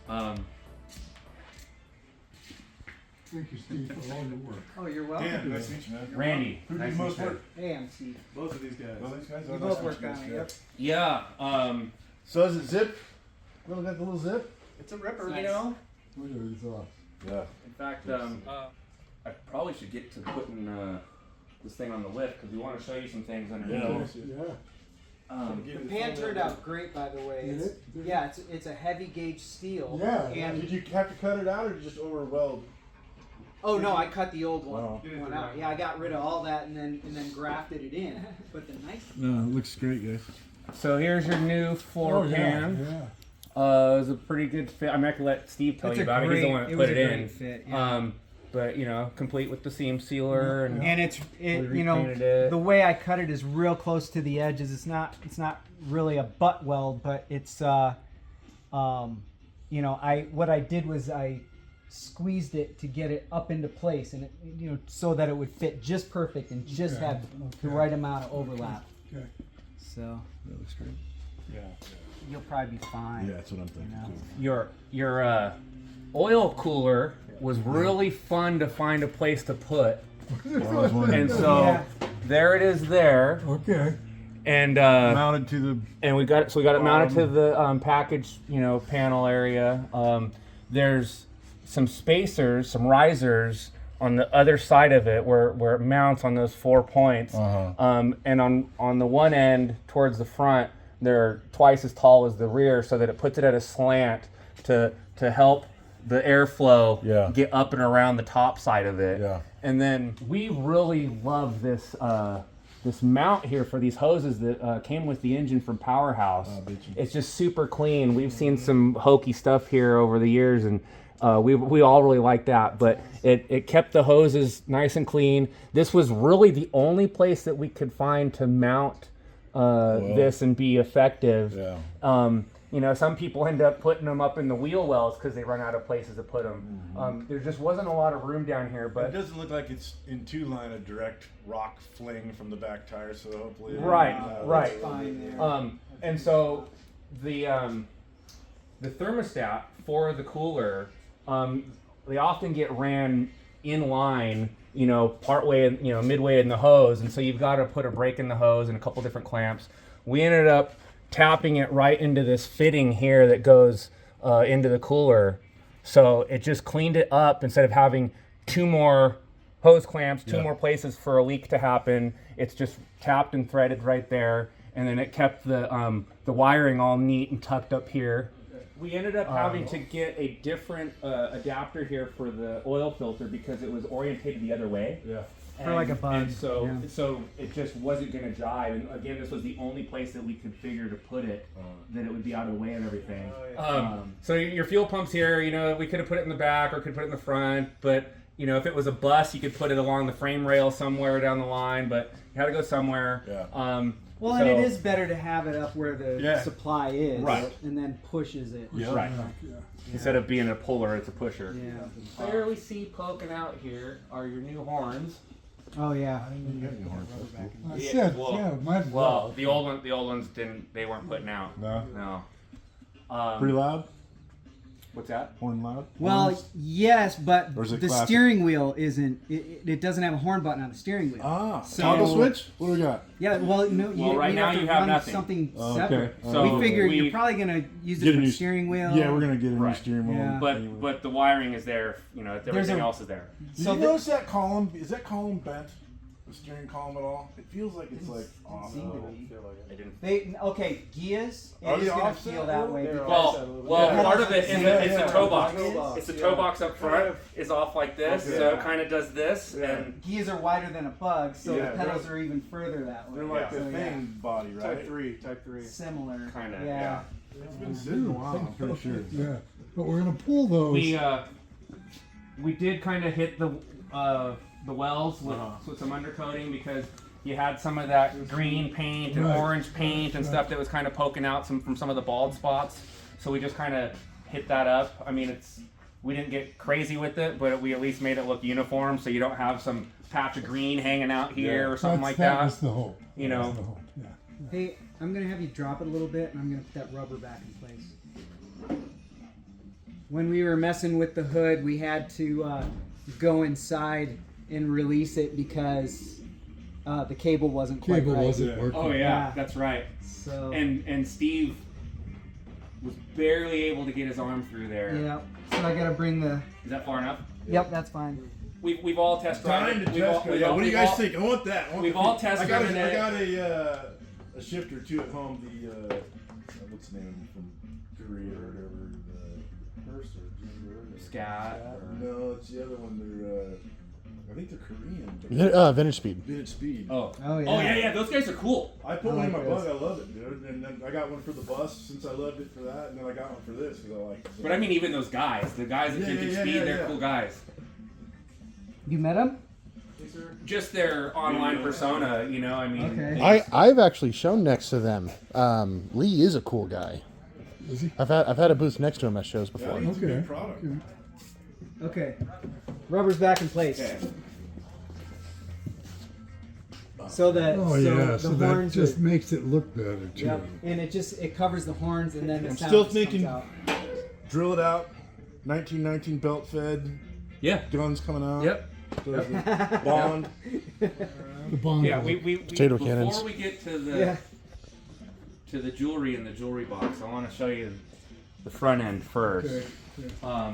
Thank you, Steve, for all your work. Oh, you're welcome. Dan, nice to meet you, man. Randy. Who Nice did to most meet you. work? Hey, I'm Steve. Both of these guys. Both these guys? We Oh, both nice work to meet on you. it, yep. Yeah. So is it zip? Little got the little zip? It's a ripper, You you know, Look at these off. Yeah. in fact, I probably should get to putting this thing on the lift because we want to show you some things underneath. Yeah. The pan turned out great, by the way. Did It's, it? Did yeah, it's a heavy gauge steel. Yeah. And Did you have to cut it out or did you just over weld? oh no, I cut the old one, Oh. one out. Yeah, I got rid of all that and then grafted it in. But the nice No, it looks great, guys. So here's your new floor pan. Yeah. It was a pretty good fit. I mean, I could let Steve tell It's you a about it. He's the great- one that it put was it a in. great fit, yeah. But you know, complete with the seam sealer and and it's We you know repainted it. the way I cut it is real close to the edges. It's not really a butt weld, but it's you know, what I did was I squeezed it to get it up into place, and it, you know, so that it would fit just perfect and just Okay, have the okay. right amount of overlap. Okay. So That looks great. Yeah. you'll probably be fine. Yeah, that's what I'm thinking You know. too. your oil cooler was really fun to find a place to put, and so Yeah. there it is there, Okay. and Mounted to the and we got it mounted to the package, you know, panel area. There's some spacers, some risers on the other side of it where it mounts on those 4 points. And on the one end towards the front, they're twice as tall as the rear, so that it puts it at a slant to help the airflow get up and around the top side of it. Yeah. And then we really love this this mount here for these hoses that came with the engine from Powerhouse. It's just super clean. We've seen some hokey stuff here over the years, and we all really like that. But it kept the hoses nice and clean. This was really the only place that we could find to mount this and be effective. Yeah. You know, some people end up putting them up in the wheel wells because they run out of places to put them. There just wasn't a lot of room down here, It but doesn't look like it's in two line of direct rock fling from the back tire, so hopefully right. Fine there. And so the thermostat for the cooler, they often get ran in line, you know, partway, you know, midway in the hose, and so you've got to put a brake in the hose and a couple different clamps. We ended up tapping it right into this fitting here that goes into the cooler, so it just cleaned it up. Instead of having two more hose clamps, two more places for a leak to happen, it's just tapped and threaded right there, and then it kept the wiring all neat and tucked up here. We ended up having to get a different adapter here for the oil filter because it was orientated the other way. Yeah. For like a bug, And so, yeah. so it just wasn't going to jive. And again, this was the only place that we could figure to put it, that it would be out of the way of everything. So your fuel pump's here. You know, we could have put it in the back or could put it in the front. But you know, if it was a bus, you could put it along the frame rail somewhere down the line. But you had to go somewhere. Yeah. Well, and it is better to have it up where the supply is, Right. and then pushes it. Yeah. Right. Yeah. Instead of being a puller, it's a pusher. Yeah. There we see poking out here are your new horns. Oh yeah. I said, well, yeah, might as Well, the old ones they weren't putting out. No. No. Pretty loud? What's that? Horn loud? Well, yes, but Or is it the classic? steering wheel isn't. It doesn't have a horn button on the steering wheel. Ah, So- toggle switch? What do we got? Yeah. Well, no. Well, right you now have to you have run nothing. something Oh, separate. okay. So we figured we- you're probably gonna use Get it a for new the steering wheel. Yeah, we're gonna get a new Right. steering wheel. Yeah. But the wiring is there. You know, everything else is there. Did So you the- notice that column? Is that column bent? The steering column at all? It feels like it's like off. seem to be. I didn't. Ghias. Are It is they gonna offset feel a that little? way. They're because- Well, Yeah. part of it is it's Yeah. the toe box. Yeah. It's the toe box up front is off like this, Okay. so it kind of does this, Yeah. and Gears are wider than a bug, so Yeah, the pedals are even further that way. They're like Yeah. the So, thing body, right? Type 3. Similar. Kinda, Yeah. yeah. It's been sitting a while, I'm pretty sure. Yeah, but we're gonna pull those. we did kind of hit the wells with some undercoating because you had some of that green paint and Right. orange paint and stuff that was kind of poking out from some of the bald spots. So we just kind of hit that up. I mean, we didn't get crazy with it, but we at least made it look uniform, so you don't have some patch of green hanging out here or something like That that. was the hope. You That know. was the hope. Yeah. Hey, I'm gonna have you drop it a little bit, and I'm gonna put that rubber back in place. when we were messing with the hood, we had to go inside and release it because the cable wasn't quite Cable right. wasn't working. Oh yeah, Yeah. that's right. So And Steve was barely able to get his arm through there. yeah, so I gotta bring the. Is that far enough? Yep, that's fine. We've all test Time driven to it. We've all- test drive. we've Yeah, all- what do you we've guys all- think? I want that. I want we've the- all test I got driven it. I got a shifter too at home. The what's the name from Korea or whatever. The Hearst or Junior. Scat. No, it's the other one. They're I think they're Korean. Vintage Speed. Vintage Speed. Oh. Oh, yeah. Oh yeah. Those guys are cool. I put I one in like my those. bug. I love it, dude. And then I got one for the bus since I loved it for that, and then I got one for this because I like it. So. But I mean, even those guys, the guys at Yeah, Vintage yeah, Speed, yeah, they're yeah. cool guys. You met him? Yes, sir. Just their online persona, you know. I mean, Okay. I've actually shown next to them. Lee is a cool guy. Is he? I've had a booth next to him at shows Yeah, before. it's a Okay. good product. Okay. Rubber's back in place. Okay. So that Oh so yeah, the so that horns just are, makes it look better too. yep, and it covers the horns and then the I'm sound still just comes thinking- out. Drill it out. 1919 belt fed. Yeah. Guns coming out. Yep. There's the Bond. The bond. Yeah. We Potato before cannons. we get to the Yeah. to the jewelry in the jewelry box, I want to show you the front end first. Okay. Yeah.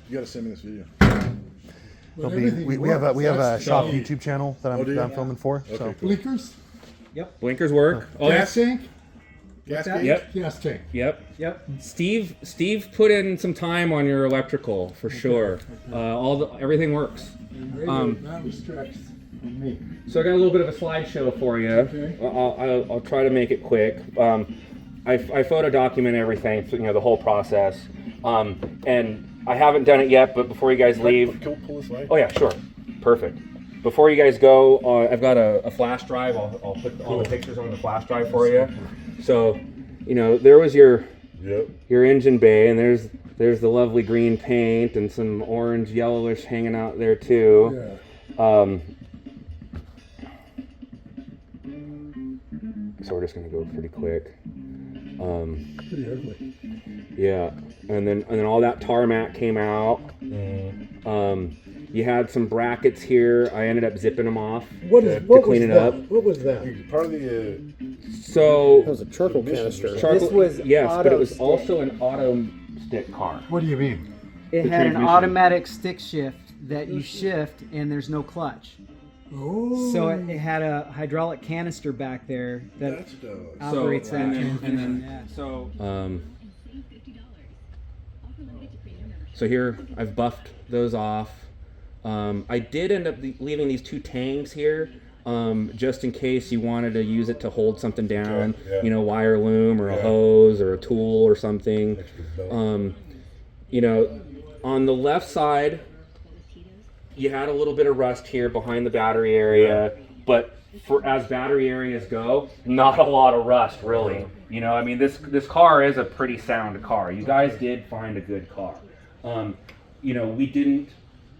You gotta send me this video. But It'll be- everything we have a works. That's shop the- YouTube channel that Oh, do you? I'm filming for. So Okay. Blinkers, Blinkers work. Oh gas tank, Gas that? gauge? Yep. gas tank. Yep. Yep. Steve put in some time on your electrical for sure. Everything works. That was stretched on me. So I got a little bit of a slideshow for you. Okay. I'll try to make it quick. I photo document everything, the whole process. And I haven't done it yet, but before you guys leave, Can we pull this light? oh yeah, sure, perfect. Before you guys go, I've got a flash drive. I'll put all the pictures on the flash drive for you. So, there was your Yep. engine bay, and there's the lovely green paint and some orange yellowish hanging out there too. Yeah. So we're just gonna go pretty quick. Pretty ugly. Yeah, and then all that tarmac came out. You had some brackets here. I ended up zipping them off to clean it up. What was that? Part of the. So That was a charcoal canister. charcoal, This was yes, but it was auto also an auto stick car. What do you mean? It The had an transmission. automatic stick shift that you shift and there's no clutch. Oh. So it had a hydraulic canister back there that That's dope. operates that and transmission. then Yeah. So here I've buffed those off. I did end up leaving these two tangs here, just in case you wanted to use it to hold something down, Yeah. wire loom or a hose or a tool or something. On the left side, you had a little bit of rust here behind the battery area, but as battery areas go, not a lot of rust really. This car is a pretty sound car. You guys did find a good car. We didn't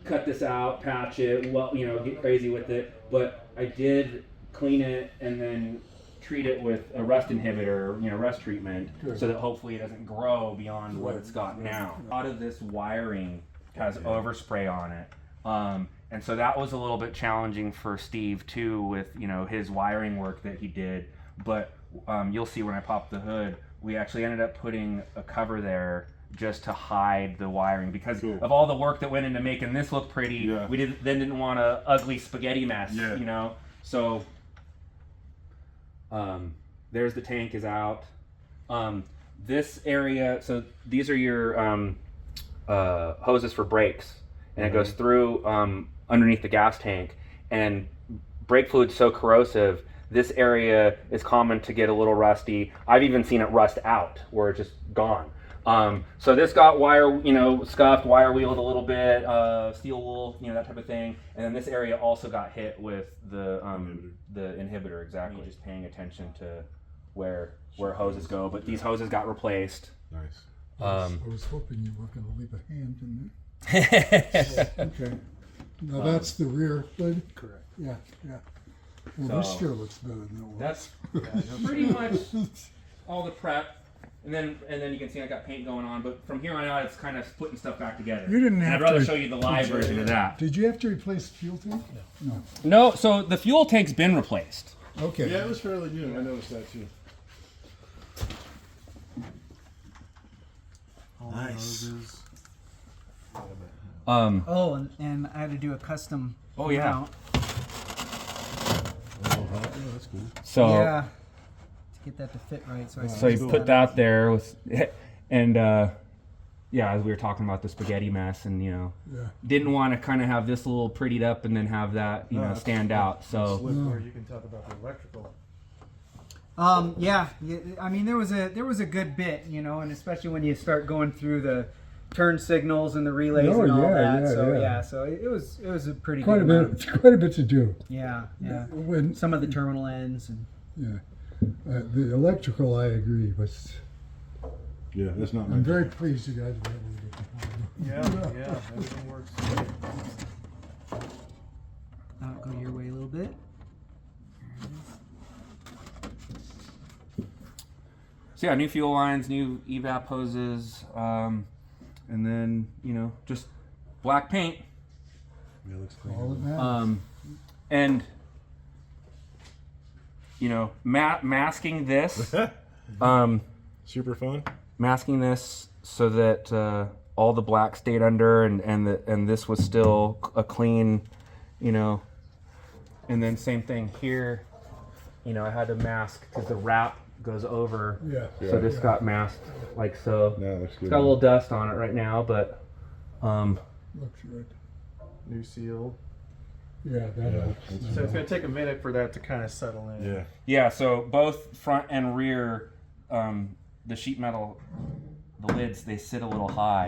cut this out, patch it, get crazy with it, but I did clean it and then treat it with a rust inhibitor, rust treatment, Good. so that hopefully it doesn't grow beyond what it's got now. A lot of this wiring has overspray on it. And so that was a little bit challenging for Steve too with, his wiring work that he did. But you'll see when I pop the hood, we actually ended up putting a cover there just to hide the wiring because of all the work that went into making this look pretty. Yeah. We didn't want a ugly spaghetti mess, Yeah. So there's the tank is out. This area, so these are your hoses for brakes, and it goes through underneath the gas tank. And brake fluid's so corrosive, this area is common to get a little rusty. I've even seen it rust out where it's just gone. So this got wire, scuffed, wire wheeled a little bit, steel wool, that type of thing. And then this area also got hit with the inhibitor, exactly. Just paying attention to where hoses go. But these hoses got replaced. Nice. I was hoping you weren't going to leave a hand in there. Okay. Now that's the rear hood? Correct. Yeah. Well, this So- sure looks better than it was. That's pretty much all the prep. And then you can see I got paint going on, but from here on out, it's kind of putting stuff back together. You didn't And have I'd rather to- show you the live version of that. Did you have to replace the fuel tank? No. No, so the fuel tank's been replaced. Okay. Yeah, it was fairly new. I noticed that too. Nice. Oh, and I had to do a custom. Oh, yeah. mount. That's cool. So Yeah. To get that to fit right, so I. So you put that there with, and yeah, as we were talking about the spaghetti mess, and Yeah. didn't want to kind of have this a little prettied up and then have that stand out. So Where you can talk about the electrical. Yeah. I mean, there was a good bit, and especially when you start going through the turn signals and the relays Oh, and all yeah, that. So yeah. so it was a pretty Quite a good bit. amount. It's quite a bit to do. Yeah. When Some of the terminal ends and. the electrical, I agree, but Yeah, that's not I'm my. very pleased you guys were able to get the home. Yeah, everything works. I'll go your way a little bit. yeah, new fuel lines, new evap hoses, and then just black paint. Yeah, it looks clean. All that matters. And masking this, Super fun. masking this so that all the black stayed under, and this was still a clean, and then same thing here. I had to mask because the wrap goes over, Yeah. so this got masked like so. Yeah, it looks good. It's got a little dust on it right now, but Looks good. New seal. Yeah, that helps. So it's going to take a minute for that to kind of settle in. Yeah. yeah. So both front and rear, the sheet metal, the lids, they sit a little high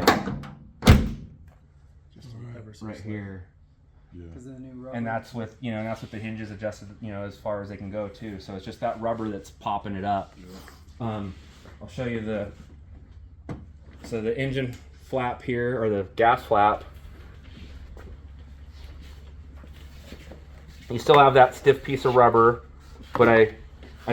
Just ever so right slightly. here. Because of the new rubber. And that's with the hinges adjusted, as far as they can go too. So it's just that rubber that's popping it up. I'll show you the engine flap here, or the gas flap. You still have that stiff piece of rubber, but I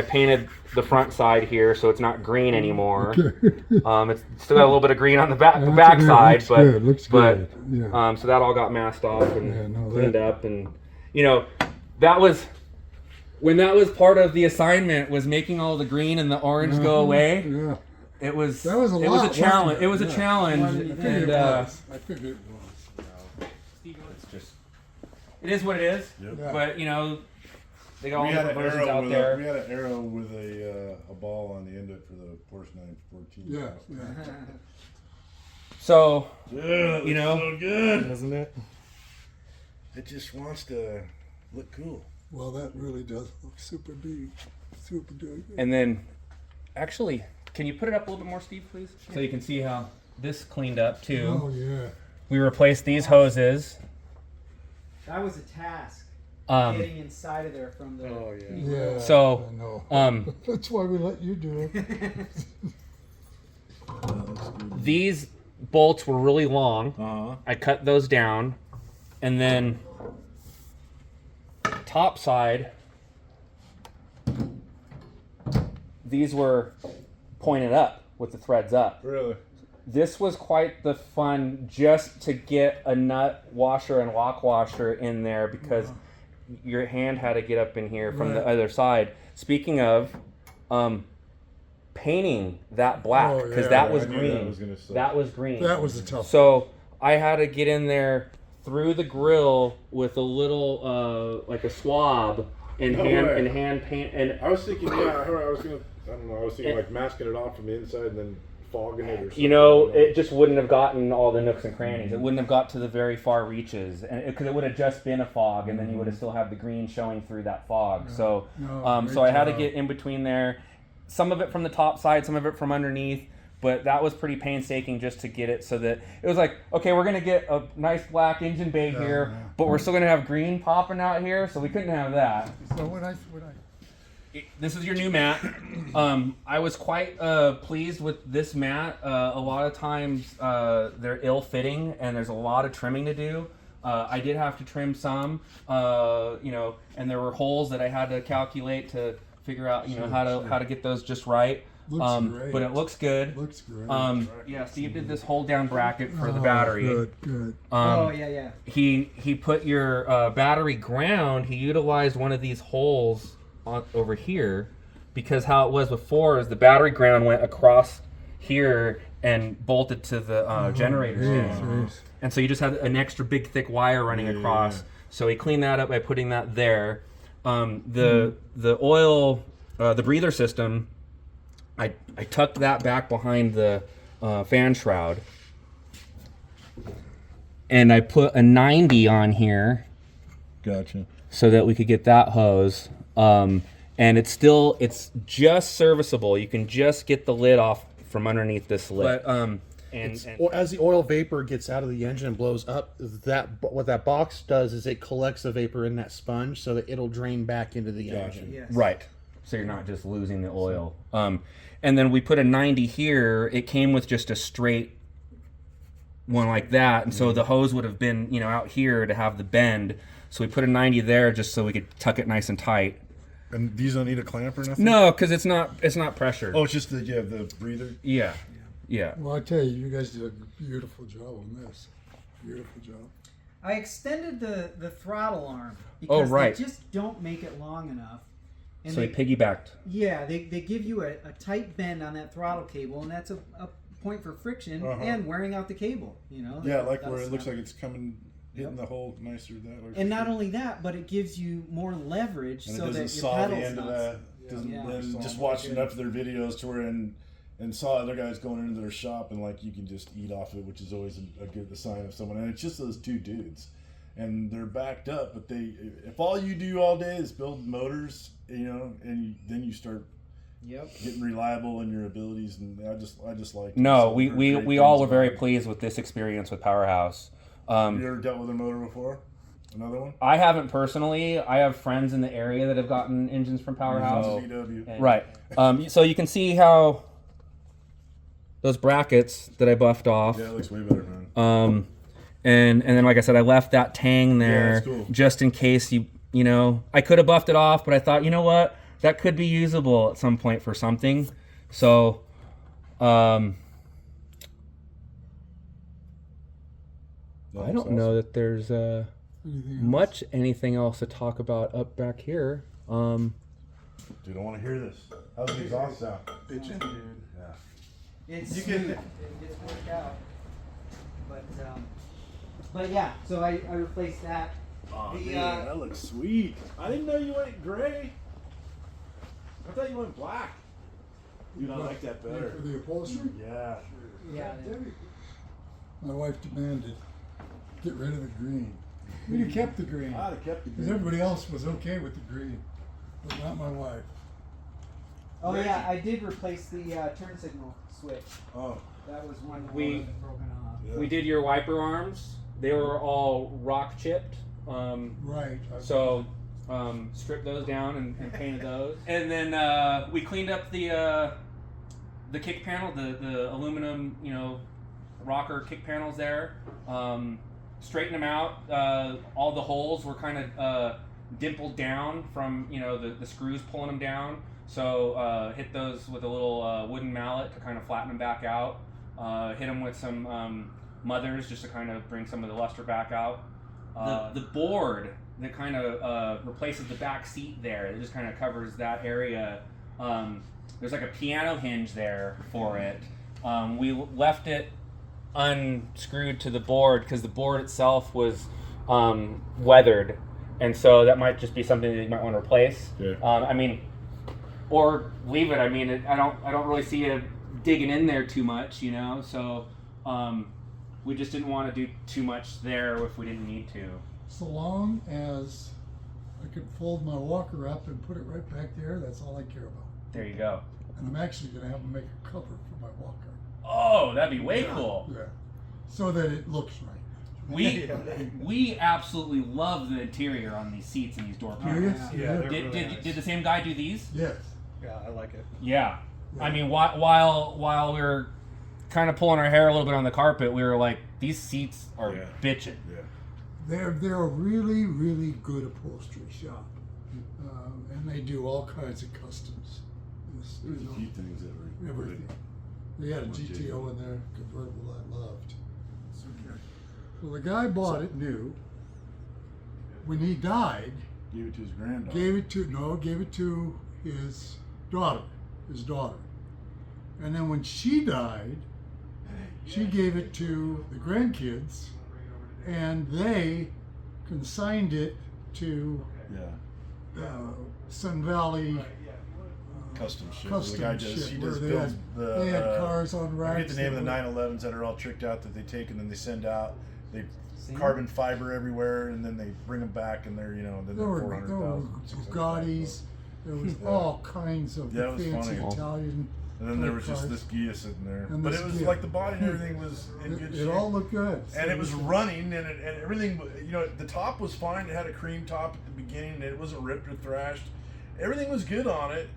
painted the front side here so it's not green anymore. It's still got a little bit of green on the back side, but good. Looks good. Yeah. so that all got masked off and Yeah, no, cleaned up, and that was when that was part of the assignment, was making all the green and the orange go away. Yeah. It was That was a it lot. was a wasn't challenge. It was a Yeah. challenge, I figured and it was. I figured it was. it's just it is what it is. Yep. Yeah. But they got all We had different an versions arrow out with there. we had an arrow with a ball on the end of it for the Porsche 914. Yeah. Yeah. So Yeah, that looks so good. Doesn't it? It just wants to look cool. Well, that really does look super big. Super good. and then actually, can you put it up a little bit more, Steve, please, so you can see how this cleaned up too. Oh yeah. We replaced these hoses. That was a task. Um, Getting inside of there from the. Oh, yeah. Yeah. So, I know. That's why we let you do it. these bolts were really long. Uh-huh. I cut those down, and then top side, these were pointed up with the threads up. Really? This was quite the fun just to get a nut washer and lock washer in there, because your hand had to get up in here from the Right. other side. Speaking of painting that black, Oh, because yeah, that was I knew green. that was gonna suck. That was green. That was a tough. So I had to get in there through the grill with a little like a swab and No hand way. and hand paint, and I was thinking, I was thinking like masking it off from the inside and then fogging it or something. it just wouldn't have gotten all the nooks and crannies. It wouldn't have got to the very far reaches, and because it would have just been a fog, and then you would have still have the green showing through that fog. So, No, so I had to great get in between there. Some of it from the top side, some of it from underneath. But that was pretty painstaking just to get it so that it was like, okay, we're gonna get a nice black engine bay here, yeah. but we're still gonna have green popping out here, so we couldn't have that. So when I This is your new mat. I was quite pleased with this mat. A lot of times they're ill-fitting and there's a lot of trimming to do. I did have to trim some, and there were holes that I had to calculate to figure out, how to get those just right. Looks great. but it looks good. Looks great. Yeah, Steve did this hold down bracket for the battery. Good. Oh yeah. He put your battery ground. He utilized one of these holes over here, because how it was before is the battery ground went across here and bolted to the generator stand. And so you just had an extra big thick wire running across. So he cleaned that up by putting that there. The oil, the breather system, I tucked that back behind the fan shroud. And I put a 90 on here. Gotcha. So that we could get that hose. And it's just serviceable. You can just get the lid off from underneath this lid. But, Or as the oil vapor gets out of the engine and blows up, what that box does is it collects the vapor in that sponge so that it'll drain back into the engine. Yes. right. So you're not just losing the oil. And then we put a 90 here. It came with just a straight one like that. And so the hose would have been, out here to have the bend. So we put a 90 there just so we could tuck it nice and tight. And these don't need a clamp or nothing? No, because it's not pressured. Oh, it's just the breather? Yeah. Well, I tell you guys did a beautiful job on this. Beautiful job. I extended the throttle arm Oh, because right. they just don't make it long enough. And So they, he piggybacked. yeah, they give you a tight bend on that throttle cable, and that's a point for friction and wearing out the cable. Yeah, like where That's it looks not- like it's hitting the hole nicer that way. And not only that, but it gives you more leverage And so it doesn't that your saw the pedals end of not. that. Doesn't, Yeah. and just watching enough of their videos to where and saw other guys going into their shop and like you can just eat off it, which is always a good sign of someone. And it's just those two dudes, and they're backed up. But if all you do all day is build motors, and then you start getting reliable in your abilities, and I just like. No, we all were very pleased with this experience with Powerhouse. You ever dealt with a motor before? Another one? I haven't personally. I have friends in the area that have gotten engines from Powerhouse. VW. Right. So you can see how those brackets that I buffed off. Yeah, it looks way better, man. And then like I said, I left that tang there that's cool. just in case I could have buffed it off, but I thought, you know what, that could be usable at some point for something. So, I don't know that there's anything else to talk about up back here. Dude, I want to hear this. How's the exhaust sound? Bitchin', dude. Yeah. It's smooth. It's worked out. But yeah, so I replaced that. Oh, The, man, that looks sweet. I didn't know you went gray. I thought you went black. Dude, I like that better. For the upholstery? Yeah. Yeah. My wife demanded, get rid of the green. We kept the green. I'd have kept the Because green. everybody else was okay with the green, but not my wife. Oh yeah, I did replace the turn signal switch. Oh. That was one that We- wasn't broken off. Yeah. We did your wiper arms. They were all rock chipped. Right. So stripped those down and painted those. And then we cleaned up the kick panel, the aluminum, rocker kick panels there. Straightened them out. All the holes were kind of dimpled down from the screws pulling them down. So hit those with a little wooden mallet to kind of flatten them back out. Hit them with some mothers just to kind of bring some of the luster back out. The board that kind of replaces the back seat there, it just kind of covers that area. There's like a piano hinge there for it. We left it unscrewed to the board because the board itself was weathered, and so that might just be something that you might want to replace. Yeah. Or leave it. I don't really see it digging in there too much, So we just didn't want to do too much there if we didn't need to. So long as I could fold my walker up and put it right back there, that's all I care about. There you go. And I'm actually going to have them make a cover for my walker. Oh, that'd be way cool. Yeah. So that it looks right. We absolutely love the interior on these seats and these door panels. Yes? Yeah, they're Did, really did, nice. did the same guy do these? Yes. Yeah, I like it. Yeah. While we were kind of pulling our hair a little bit on the carpet, we were like, these seats are bitching. Yeah. They're a really, really good upholstery shop. And they do all kinds of customs. this. There's you a know, few things that were everything. They had a What GTO in there, convertible I loved. Well, the guy bought it new. When he died, Gave it to his granddaughter. gave it to his daughter. And then when she died, she gave it to the grandkids, and they consigned it to Yeah. Sun Valley Custom shit. Custom the guy shit, does. He where does they builds had- they had cars on I forget racks the name of the that 911s that are all tricked out that they take and then they send out. They Same. carbon fiber everywhere and then they bring them back and they're then There they're were 400,000. Bugattis. There was all kinds of Yeah, it was fancy funny. Italian. And then there was cars. just this Ghia sitting there. And But this it was Ghia. like the body and everything was in good It shape. all looked good. And it was running, and everything. The top was fine. It had a cream top at the beginning, and it wasn't ripped or thrashed. Everything was good on it.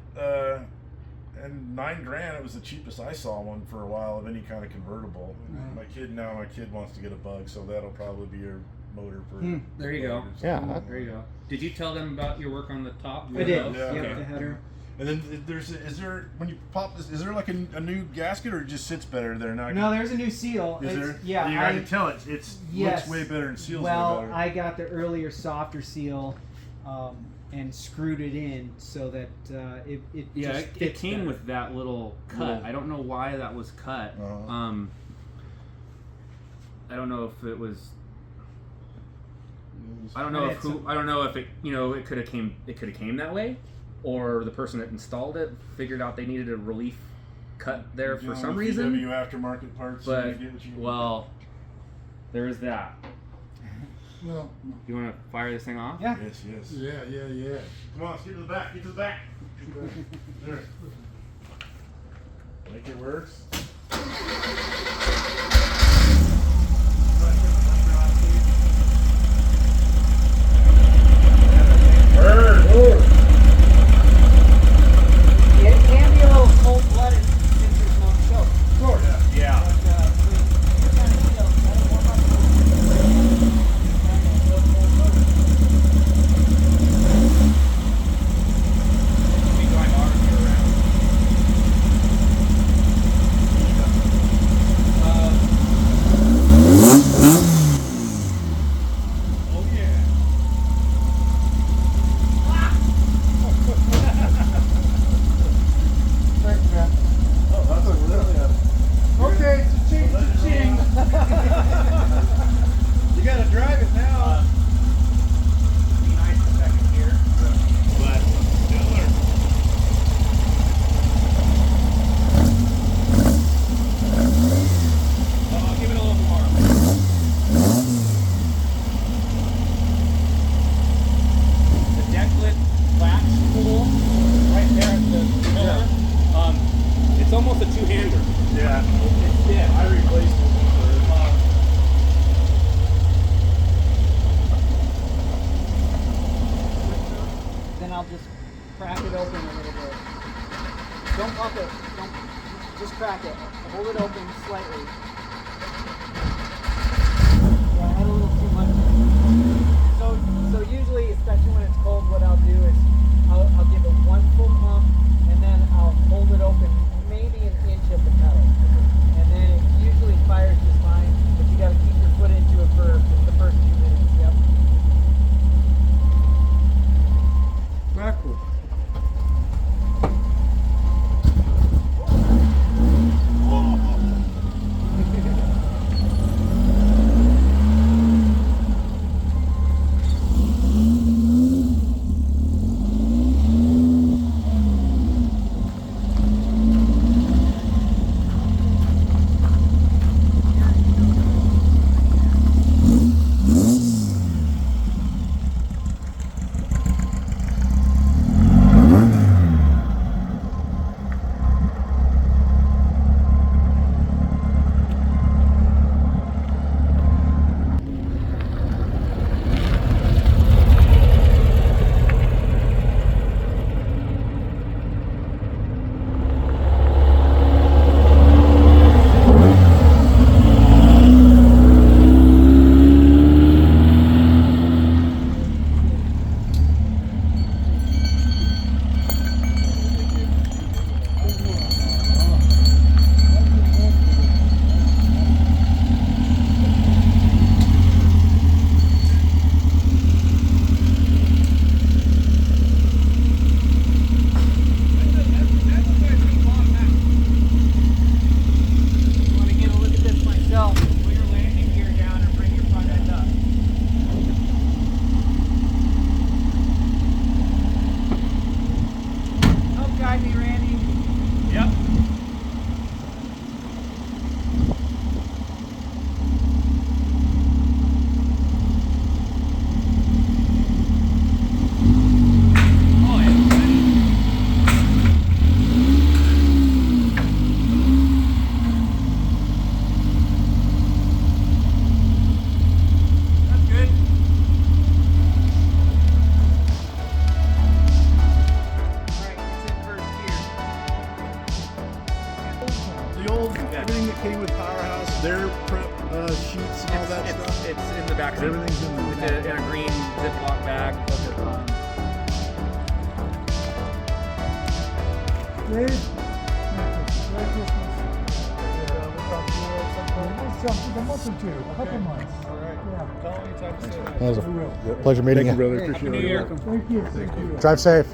And $9,000. It was the cheapest I saw one for a while of any kind of convertible. My kid wants to get a Bug, so that'll probably be your motor for. There you go. Yeah. There you go. Did you tell them about your work on the top? I did. Yeah, Yep, okay. the header. And then is there when you pop this? Is there like a new gasket, or it just sits better there now? No, there's a new seal. Is It's- there? Yeah, I can tell it's Yes. looks way better and seals well, way better. I got the earlier softer seal, and screwed it in so that it Yeah, just it fits came better. with that little cut. Little- I don't know why that was cut. Uh-huh. I don't know if it was. I don't I know had if who. some- I don't know if it. It could have came. It could have came that way, or the person that installed it figured out they needed a relief cut there You for know, some with reason. VW aftermarket parts. you But get what you- well, there is that. Well, You want to fire this thing off? Yeah. Yes, yes. yeah. Come on, let's get to the back. Get to the back. There. Think it works? It can be a little cold-blooded since there's no choke. Sure. Yeah. Thanks, man. Oh, that's a really Okay, cha-ching. You gotta drive it now. Be nice for second gear, but still I'll give it a little more. The deck lid latch tool right there at the pillar. It's almost a two-hander. Yeah. It's stiff. I replaced it. Then I'll just crack it open a little bit. Don't pump it. Don't. Just crack it. Hold it open slightly. Yeah, I had a little too much. So usually, especially when it's cold, what I'll do is I'll give it one full pump, and then I'll hold it open maybe an inch at the pedal, and then it usually fires just fine. But you got to keep your foot into it for the first few minutes. Yep. Backward. everything that came with Powerhouse, their prep sheets and all that stuff? It's in the back seat. Everything's in the It's in a green Ziploc bag. Dave, Merry Christmas. We'll talk to you at some point. A month or two, a couple months. All right. Yeah. Call anytime soon. That was We will. a pleasure meeting Thank you, you. brother. Appreciate it. Thank you. Drive safe.